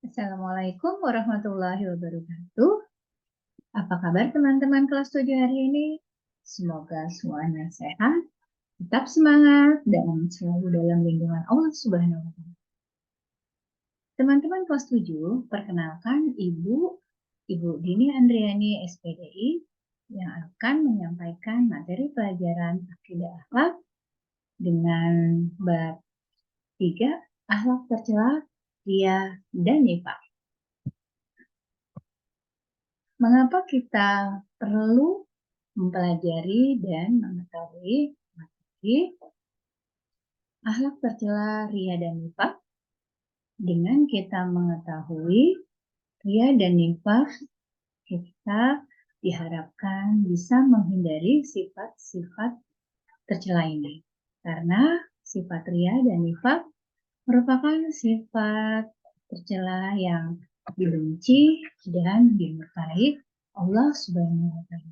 Assalamualaikum warahmatullahi wabarakatuh. Apa kabar teman-teman kelas 7 hari ini? Semoga semuanya sehat, tetap semangat, dan selalu dalam lindungan Allah Subhanahu wa Ta'ala. Teman-teman kelas 7, perkenalkan Ibu Dini Andriani SPDI yang akan menyampaikan materi pelajaran akidah akhlak dengan bab 3 akhlak tercela, riya, dan nifaq. Mengapa kita perlu mempelajari dan mengetahui materi akhlak tercela, riya, dan nifaq? Dengan kita mengetahui riya dan nifaq, kita diharapkan bisa menghindari sifat-sifat tercela ini. Karena sifat riya dan nifaq merupakan sifat tercela yang dibenci dan dimurkai Allah Subhanahu wa Ta'ala.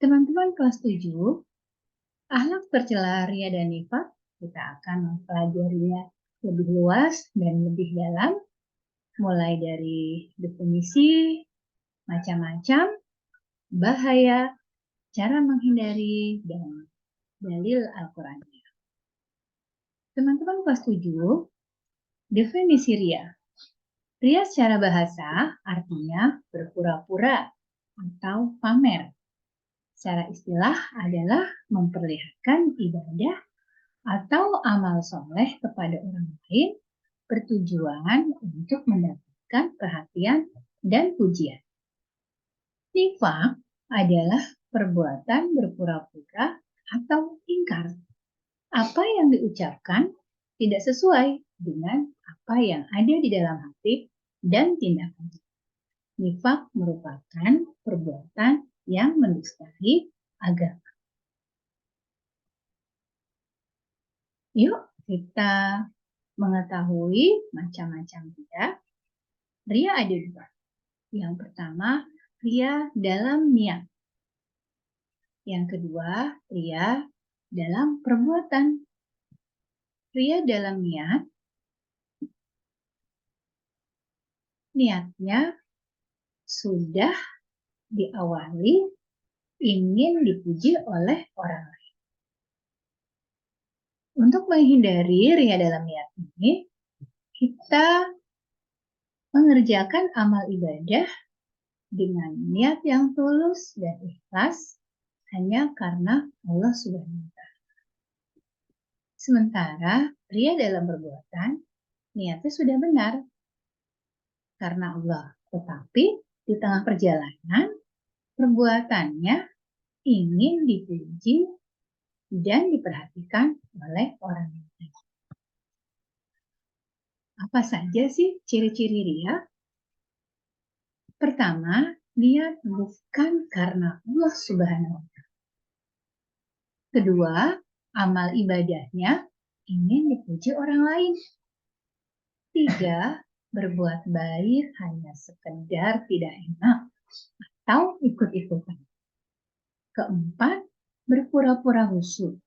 Teman-teman kelas 7, akhlak tercela, riya, dan nifaq kita akan mempelajarinya lebih luas dan lebih dalam, mulai dari definisi, macam-macam, bahaya, cara menghindari, dan dalil Al-Qurannya. Teman-teman kelas 7, definisi riya. Riya secara bahasa artinya berpura-pura atau pamer. Secara istilah adalah memperlihatkan ibadah atau amal soleh kepada orang lain bertujuan untuk mendapatkan perhatian dan pujian. Nifaq adalah perbuatan berpura-pura atau ingkar. Apa yang diucapkan tidak sesuai dengan apa yang ada di dalam hati dan tindakan. Nifaq merupakan perbuatan yang mendustai agama. Yuk kita mengetahui macam-macam riya. Riya ada dua. Yang pertama, riya dalam niat. Yang kedua, riya dalam perbuatan. Riya dalam niat, niatnya sudah diawali ingin dipuji oleh orang lain. Untuk menghindari riya dalam niat ini, kita mengerjakan amal ibadah dengan niat yang tulus dan ikhlas hanya karena Allah Subhanahu wa Ta'ala. Sementara riya dalam perbuatan, niatnya sudah benar karena Allah. Tetapi di tengah perjalanan, perbuatannya ingin dipuji dan diperhatikan oleh orang lain. Apa saja sih ciri-ciri riya? Pertama, niat bukan karena Allah Subhanahu wa Ta'ala. Kedua, amal ibadahnya ingin dipuji orang lain. Tiga, berbuat baik hanya sekedar tidak enak atau ikut-ikutan. Keempat, berpura-pura khusyuk.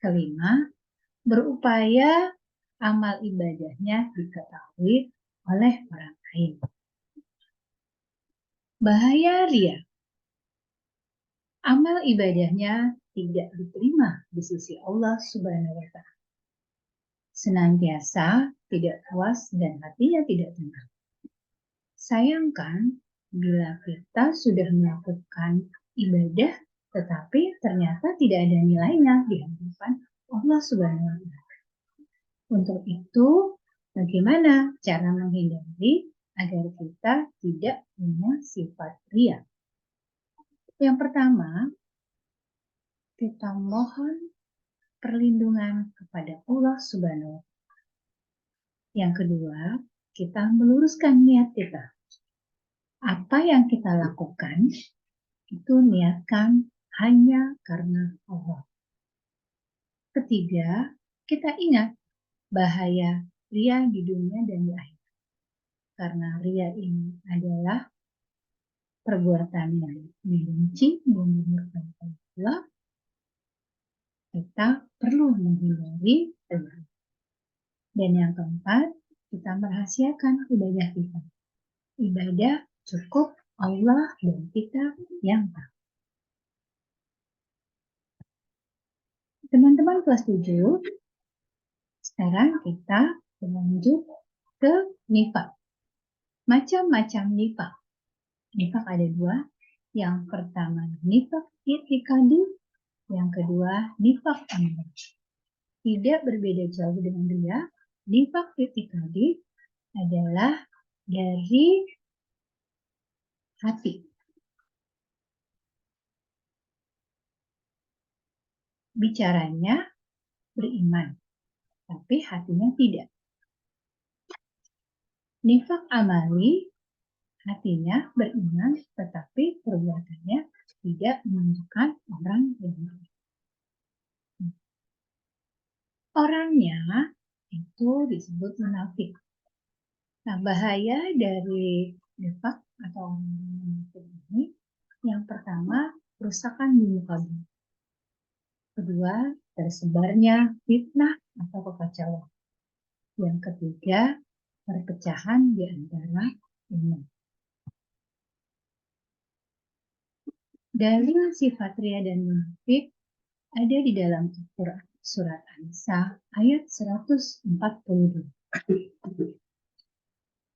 Kelima, berupaya amal ibadahnya diketahui oleh orang lain. Bahaya riya. Amal ibadahnya tidak diterima di sisi Allah Subhanahu wa Ta'ala. Senantiasa tidak puas dan hatinya tidak tenang. Sayangkan bila kita sudah melakukan ibadah tetapi ternyata tidak ada nilainya di hadapan Allah Subhanahu wa Ta'ala. Untuk itu, bagaimana cara menghindari agar kita tidak punya sifat riya? Yang pertama, kita mohon perlindungan kepada Allah Subhanahu wa Ta'ala. Yang kedua, kita meluruskan niat kita. Apa yang kita lakukan itu niatkan hanya karena Allah. Ketiga, kita ingat bahaya riya di dunia dan di akhirat. Karena riya ini adalah perbuatan yang dibenci dan dimurkai Allah. kita perlu menghindari riya. Dan yang keempat, kita merahasiakan ibadah kita. Ibadah cukup Allah dan kita yang tahu. Teman-teman kelas 7, sekarang kita lanjut ke nifak. Macam-macam nifak. Nifak ada dua. Yang pertama nifak i'tiqadi, yang kedua nifak amali. Tidak berbeda jauh dengan riya. Nifak i'tiqadi adalah dari hati. Bicaranya beriman, tapi hatinya tidak. Nifak amali, hatinya beriman, tetapi perbuatannya tidak menunjukkan orang yang beriman. Orangnya itu disebut munafik. Nah, bahaya dari nifak atau orang munafik ini, yang pertama, kerusakan di muka bumi. Kedua, tersebarnya fitnah atau kekacauan. Yang ketiga, perpecahan di antara umat. Dalil sifat riya dan munafik ada di dalam Al-Quran surat An-Nisa ayat 142.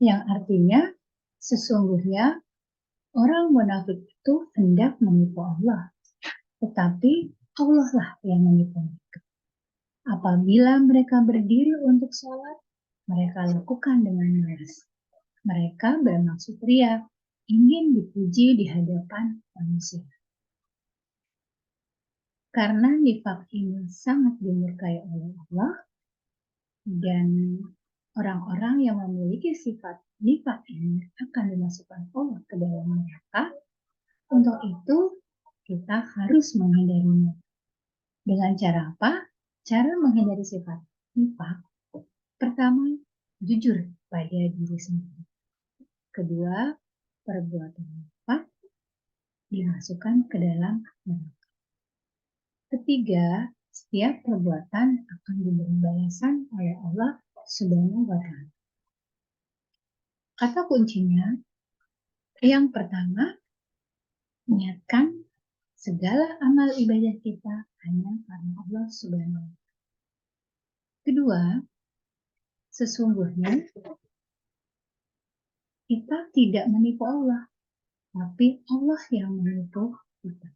Yang artinya, sesungguhnya orang munafik itu hendak menipu Allah, tetapi Allah lah yang menipu mereka. Apabila mereka berdiri untuk sholat, mereka lakukan dengan malas. Mereka bermaksud riya, ingin dipuji di hadapan manusia. Karena nifak ini sangat dimurkai oleh Allah, dan orang-orang yang memiliki sifat nifak ini akan dimasukkan Allah ke dalam neraka. Untuk itu, kita harus menghindarinya. Dengan cara apa? Cara menghindari sifat nifak. Pertama, jujur pada diri sendiri. Kedua, perbuatan nifak dimasukkan ke dalam neraka. Ketiga, setiap perbuatan akan diberi balasan oleh Allah Subhanahu wa Ta'ala. Kata kuncinya, yang pertama, niatkan segala amal ibadah kita hanya karena Allah Subhanahu wa Ta'ala. Kedua, sesungguhnya kita tidak menipu Allah, tapi Allah yang menipu kita.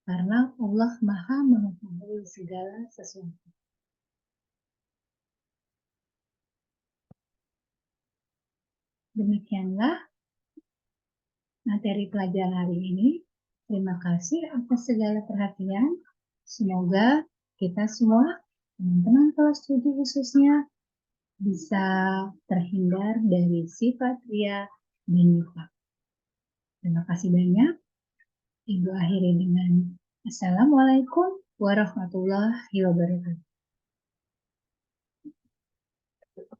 Karena Allah Maha mengetahui segala sesuatu. Demikianlah materi pelajaran hari ini. Terima kasih atas segala perhatian. Semoga kita semua, teman-teman kelas 7 khususnya, bisa terhindar dari sifat riya dan nifak. Terima kasih banyak. Ibu akhiri dengan Assalamualaikum warahmatullahi wabarakatuh.